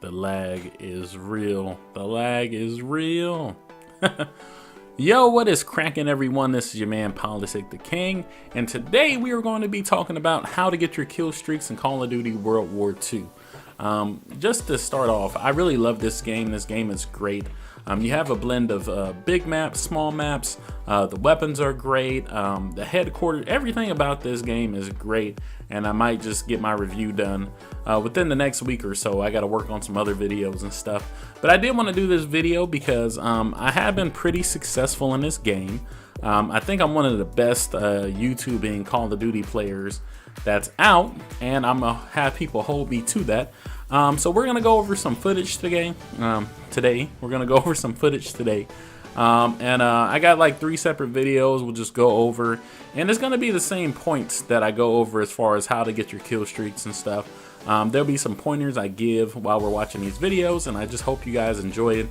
The lag is real. The lag is real. Yo, what is cracking, everyone? This is your man Politikdaking, and today we are going to be talking about how to get your kill streaks in Call of Duty World War II. Just to start off, I really love this game. This game is great. You have a blend of big maps, small maps. The weapons are great. The headquarters, everything about this game is great. And I might just get my review done within the next week or so. I got to work on some other videos and stuff. But I did want to do this video because I have been pretty successful in this game. I think I'm one of the best YouTubing Call of Duty players that's out, and I'm gonna have people hold me to that. So we're gonna go over some footage today. We're gonna go over some footage today. I got like 3 separate videos we'll just go over, and it's gonna be the same points that I go over as far as how to get your kill streaks and stuff. There'll be some pointers I give while we're watching these videos, and I just hope you guys enjoy it.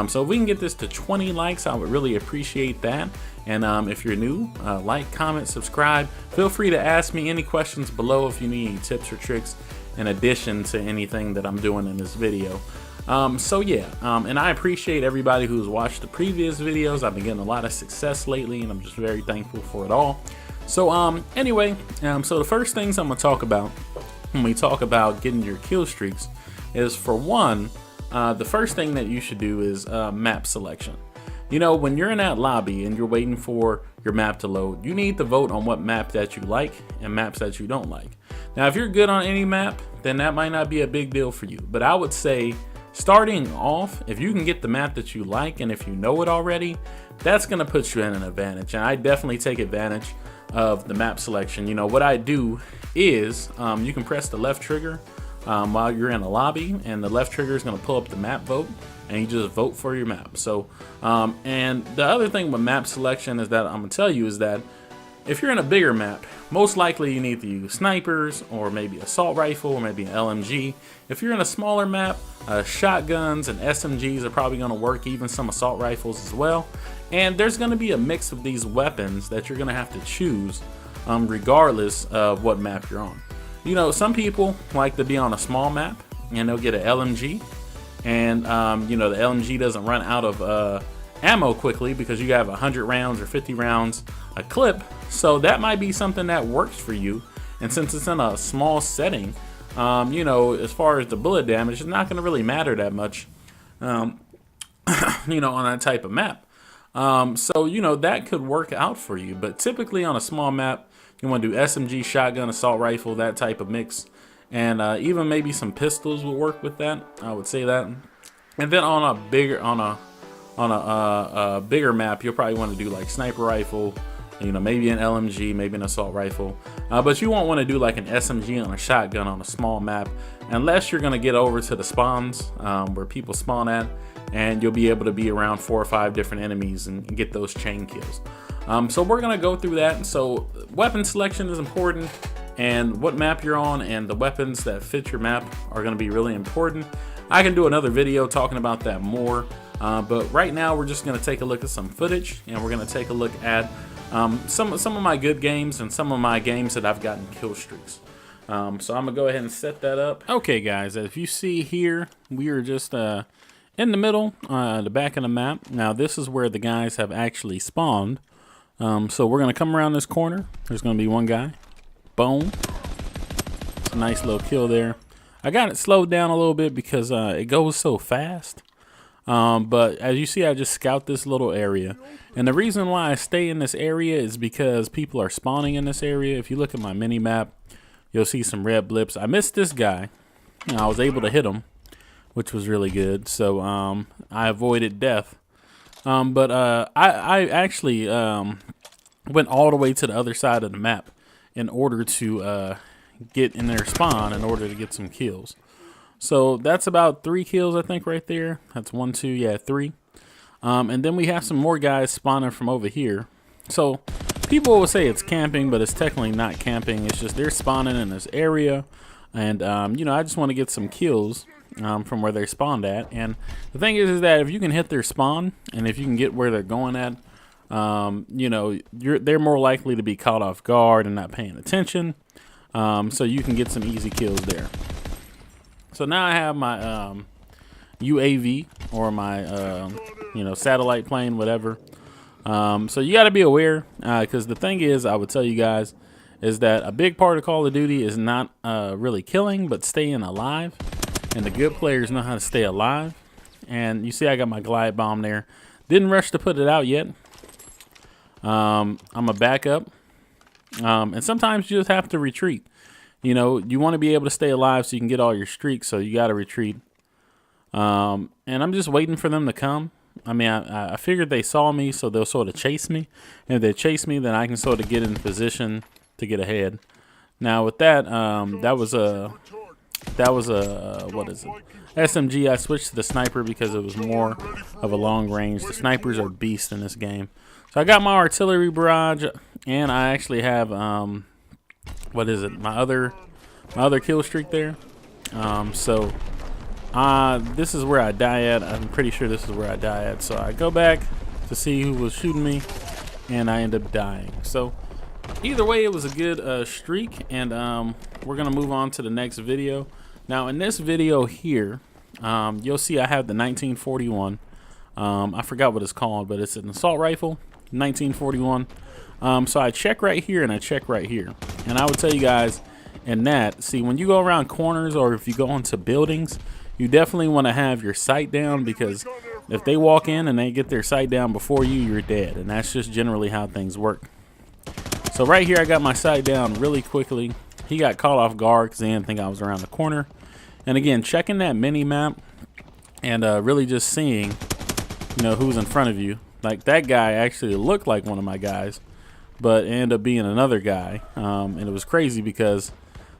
So if we can get this to 20 likes, I would really appreciate that. And if you're new, like, comment, subscribe. Feel free to ask me any questions below if you need any tips or tricks in addition to anything that I'm doing in this video. And I appreciate everybody who's watched the previous videos. I've been getting a lot of success lately, and I'm just very thankful for it all. So so the first things I'm gonna talk about when we talk about getting your kill streaks is, for one, the first thing that you should do is map selection. You know, when you're in that lobby and you're waiting for your map to load, you need to vote on what map that you like and maps that you don't like. Now, if you're good on any map, then that might not be a big deal for you. But I would say, starting off, if you can get the map that you like and if you know it already, that's going to put you in an advantage. And I definitely take advantage of the map selection. You know, what I do is you can press the left trigger while you're in a lobby, and the left trigger is going to pull up the map vote, and you just vote for your map. So, and the other thing with map selection is that I'm going to tell you is that if you're in a bigger map, most likely you need to use snipers or maybe assault rifle or maybe an LMG. If you're in a smaller map, shotguns and SMGs are probably going to work, even some assault rifles as well. And there's going to be a mix of these weapons that you're going to have to choose regardless of what map you're on. You know, some people like to be on a small map and they'll get an LMG. And you know, the LMG doesn't run out of ammo quickly because you have 100 rounds or 50 rounds a clip. So that might be something that works for you. And since it's in a small setting, you know, as far as the bullet damage, it's not going to really matter that much, you know, on that type of map. So, you know, that could work out for you. But typically on a small map, you want to do SMG, shotgun, assault rifle, that type of mix. And even maybe some pistols will work with that. I would say that. And then on a bigger map, you'll probably want to do like sniper rifle, you know, maybe an LMG, maybe an assault rifle. But you won't want to do like an SMG and a shotgun on a small map unless you're going to get over to the spawns where people spawn at, and you'll be able to be around 4 or 5 different enemies and get those chain kills. So we're going to go through that. So weapon selection is important, and what map you're on and the weapons that fit your map are going to be really important. I can do another video talking about that more, but right now we're just going to take a look at some footage, and we're going to take a look at some of my good games and some of my games that I've gotten kill streaks. So I'm going to go ahead and set that up. Okay guys, if you see here, we are just in the middle, the back of the map. Now this is where the guys have actually spawned. So we're going to come around this corner. There's going to be one guy. Boom. It's a nice little kill there. I got it slowed down a little bit because it goes so fast. But as you see, I just scout this little area. And the reason why I stay in this area is because people are spawning in this area. If you look at my mini map, you'll see some red blips. I missed this guy. I was able to hit him, which was really good. So I avoided death. But I actually went all the way to the other side of the map in order to get in their spawn in order to get some kills. So that's about 3 kills, I think, right there. That's 1, 2, yeah, 3. And then we have some more guys spawning from over here. So people will say it's camping, but it's technically not camping. It's just they're spawning in this area. And, you know, I just want to get some kills from where they spawned at. And the thing is that if you can hit their spawn and if you can get where they're going at, you know, they're more likely to be caught off guard and not paying attention. So you can get some easy kills there. So now I have my UAV or my satellite plane, whatever. So you got to be aware, because the thing is, I would tell you guys, is that a big part of Call of Duty is not really killing, but staying alive. And the good players know how to stay alive. And you see I got my glide bomb there. Didn't rush to put it out yet. I'm a backup. And sometimes you just have to retreat. You know, you want to be able to stay alive so you can get all your streaks, so you got to retreat. And I'm just waiting for them to come. I mean, I figured they saw me, so they'll sort of chase me. And if they chase me, then I can sort of get in position to get ahead. Now with that, that was a what is it? SMG. I switched to the sniper because it was more of a long range. The snipers are beasts in this game. So I got my artillery barrage, and I actually have what is it? My other kill streak there. This is where I die at. I'm pretty sure this is where I die at. So I go back to see who was shooting me, and I end up dying. So either way, it was a good streak, and we're gonna move on to the next video. Now in this video here, you'll see I have the 1941. I forgot what it's called, but it's an assault rifle, 1941. So I check right here and I check right here, and I would tell you guys, in that, see, when you go around corners or if you go into buildings, you definitely want to have your sight down, because if they walk in and they get their sight down before you, you're dead. And that's just generally how things work. So right here, I got my sight down really quickly. He got caught off guard because he didn't think I was around the corner. And again, checking that mini map and really just seeing, who's in front of you. Like, that guy actually looked like one of my guys, but it ended up being another guy. And it was crazy because,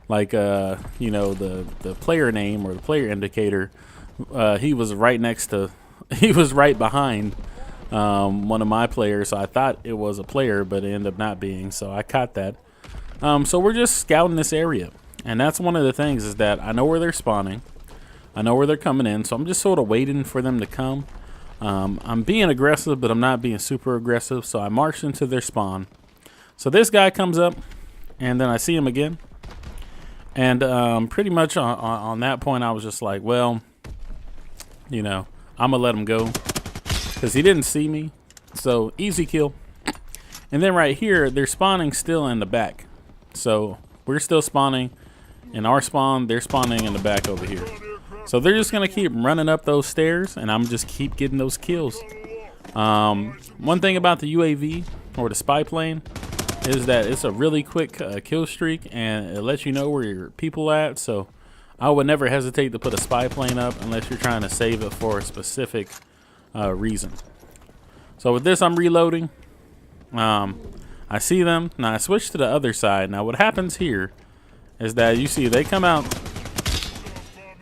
like, the player name or the player indicator, he was right behind one of my players. So I thought it was a player, but it ended up not being. So I caught that. So we're just scouting this area. And that's one of the things, is that I know where they're spawning. I know where they're coming in. So I'm just sort of waiting for them to come. I'm being aggressive, but I'm not being super aggressive. So I marched into their spawn. So this guy comes up, and then I see him again. And pretty much on that point, I was just like, well, I'm going to let him go, because he didn't see me. So easy kill. And then right here, they're spawning still in the back. So we're still spawning in our spawn. They're spawning in the back over here. So they're just going to keep running up those stairs, and I'm just keep getting those kills. One thing about the UAV or the spy plane is that it's a really quick kill streak, and it lets you know where your people at. So I would never hesitate to put a spy plane up unless you're trying to save it for a specific reason. So with this, I'm reloading. I see them. Now I switch to the other side. Now what happens here is that you see they come out,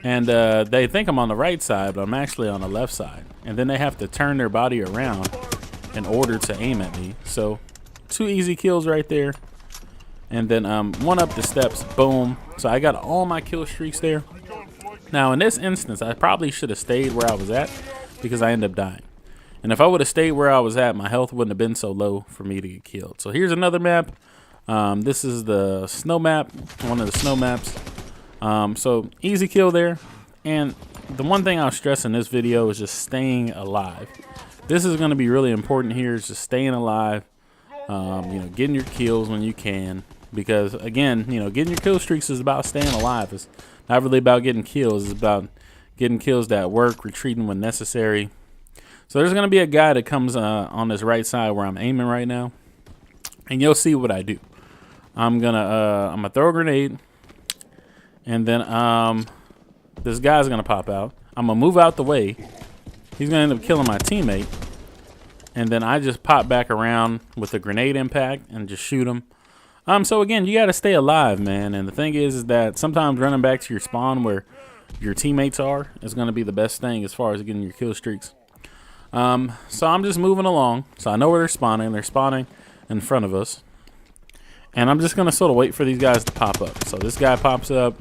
and they think I'm on the right side, but I'm actually on the left side. And then they have to turn their body around in order to aim at me. So 2 easy kills right there. And then one up the steps, boom. So I got all my kill streaks there. Now in this instance, I probably should have stayed where I was at, because I ended up dying. And if I would have stayed where I was at, my health wouldn't have been so low for me to get killed. So here's another map. This is the snow map, one of the snow maps. So easy kill there. And the one thing I'll stress in this video is just staying alive. This is going to be really important here, is just staying alive. Getting your kills when you can, because again, getting your kill streaks is about staying alive. It's not really about getting kills. It's about getting kills that work, retreating when necessary. So there's gonna be a guy that comes on this right side where I'm aiming right now, and you'll see what I do. I'm gonna throw a grenade, and then this guy's gonna pop out. I'm gonna move out the way. He's gonna end up killing my teammate. And then I just pop back around with a grenade impact and just shoot him. So again, you got to stay alive, man. And the thing is that sometimes running back to your spawn where your teammates are is going to be the best thing as far as getting your kill streaks. So I'm just moving along. So I know where they're spawning. They're spawning in front of us. And I'm just going to sort of wait for these guys to pop up. So this guy pops up.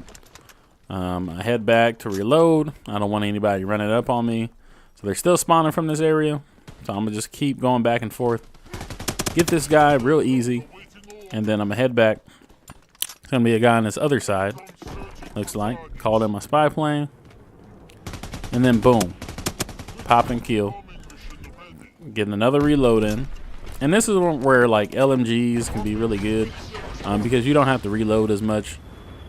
I head back to reload. I don't want anybody running up on me. So they're still spawning from this area. So I'm going to just keep going back and forth. Get this guy real easy. And then I'm going to head back. It's going to be a guy on this other side. Looks like. Called in my spy plane. and then boom, pop and kill. Getting another reload in. And this is where like LMGs can be really good because you don't have to reload as much.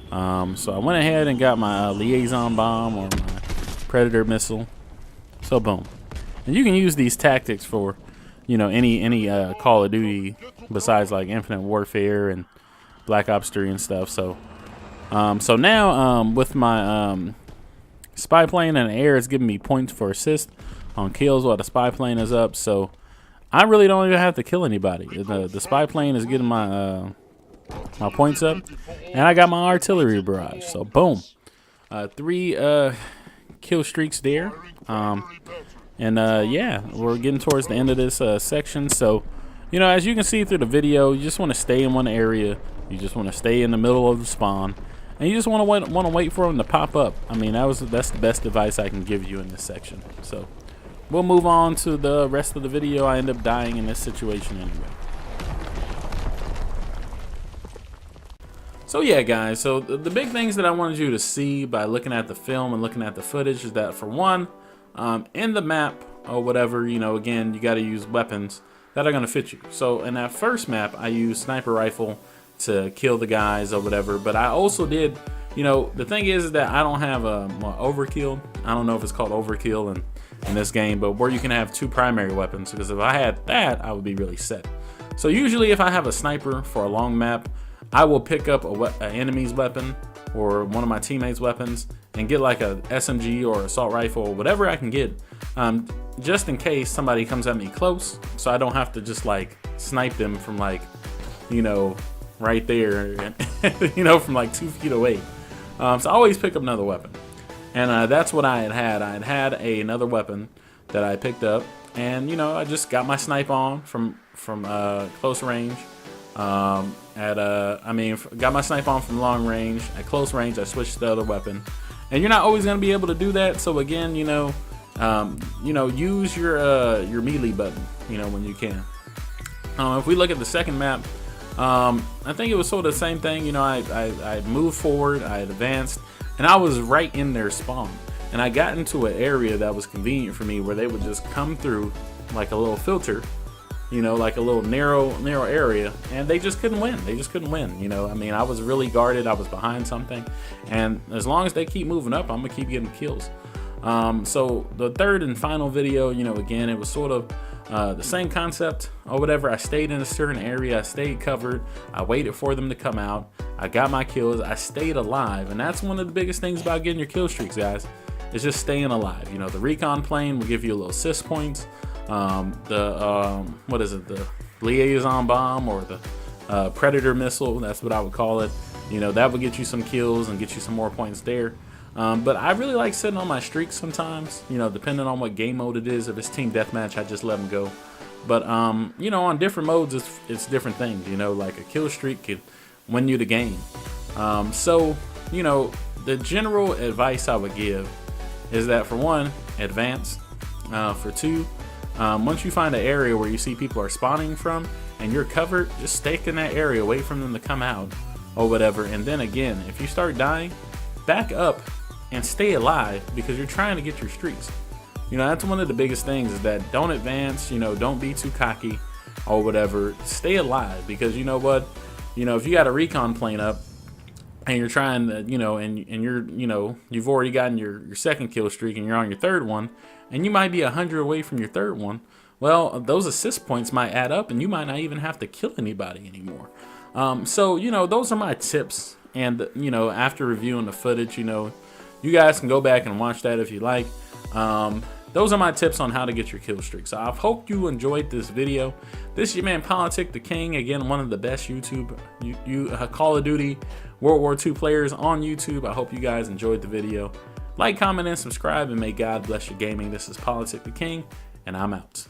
So I went ahead and got my liaison bomb or my predator missile. So boom. And you can use these tactics for, you know, any Call of Duty besides like Infinite Warfare and Black Ops 3 and stuff. So so now with my spy plane in the air, it's giving me points for assist on kills while the spy plane is up. So I really don't even have to kill anybody. The spy plane is getting my my points up, and I got my artillery barrage. So boom, 3 kill streaks there. Yeah, we're getting towards the end of this section. So, you know, as you can see through the video, you just want to stay in one area. You just want to stay in the middle of the spawn, and you just want to wait for them to pop up. I mean, that's the best advice I can give you in this section. So we'll move on to the rest of the video. I end up dying in this situation anyway. So yeah, guys, so the big things that I wanted you to see by looking at the film and looking at the footage is that, for one, in the map or whatever, you know, again, you got to use weapons that are going to fit you. So in that first map, I used sniper rifle to kill the guys or whatever, but I also did, you know, the thing is that I don't have a overkill. I don't know if it's called overkill in this game, but where you can have 2 primary weapons, because if I had that, I would be really set. So usually if I have a sniper for a long map, I will pick up an enemy's weapon or one of my teammates' weapons and get like a SMG or assault rifle or whatever I can get, just in case somebody comes at me close, so I don't have to just like snipe them from like, you know, right there, you know, from like 2 feet away. So I always pick up another weapon, and that's what I had. I had another weapon that I picked up, and you know, I just got my snipe on from close range. Got my snipe on from long range. At close range, I switched to the other weapon, and you're not always going to be able to do that. So again, you know, use your melee button, you know, when you can. If we look at the second map, I think it was sort of the same thing. You know, I moved forward, I advanced, and I was right in their spawn, and I got into an area that was convenient for me, where they would just come through like a little filter. You know, like a little narrow area, and they just couldn't win. They just couldn't win. You know, I mean, I was really guarded. I was behind something, and as long as they keep moving up, I'm gonna keep getting kills. So the third and final video, you know, again, it was sort of the same concept or whatever. I stayed in a certain area. I stayed covered. I waited for them to come out. I got my kills. I stayed alive, and that's one of the biggest things about getting your kill streaks, guys. It's just staying alive. You know, the recon plane will give you a little assist points. What is it, the liaison bomb or the predator missile, that's what I would call it. You know, that would get you some kills and get you some more points there. But I really like sitting on my streaks sometimes, you know, depending on what game mode it is. If it's team deathmatch, I just let them go. But you know, on different modes, it's different things. You know, like a kill streak could win you the game. So you know, the general advice I would give is that, for one, advance. For 2, once you find an area where you see people are spawning from and you're covered, just stay in that area, wait for them to come out or whatever. And then again, if you start dying, back up and stay alive, because you're trying to get your streaks. You know, that's one of the biggest things, is that don't advance, you know, don't be too cocky or whatever. Stay alive, because you know what? You know, if you got a recon plane up and you're trying to, you know, and you're, you know, you've already gotten your second kill streak and you're on your third one, and you might be 100 away from your third one, well, those assist points might add up, and you might not even have to kill anybody anymore. So, you know, those are my tips. And, you know, after reviewing the footage, you know, you guys can go back and watch that if you like. Those are my tips on how to get your kill streak. So I hope you enjoyed this video. This is your man, Politikdaking. Again, one of the best YouTube Call of Duty World War II players on YouTube. I hope you guys enjoyed the video. Like, comment, and subscribe, and may God bless your gaming. This is Politikdaking, and I'm out.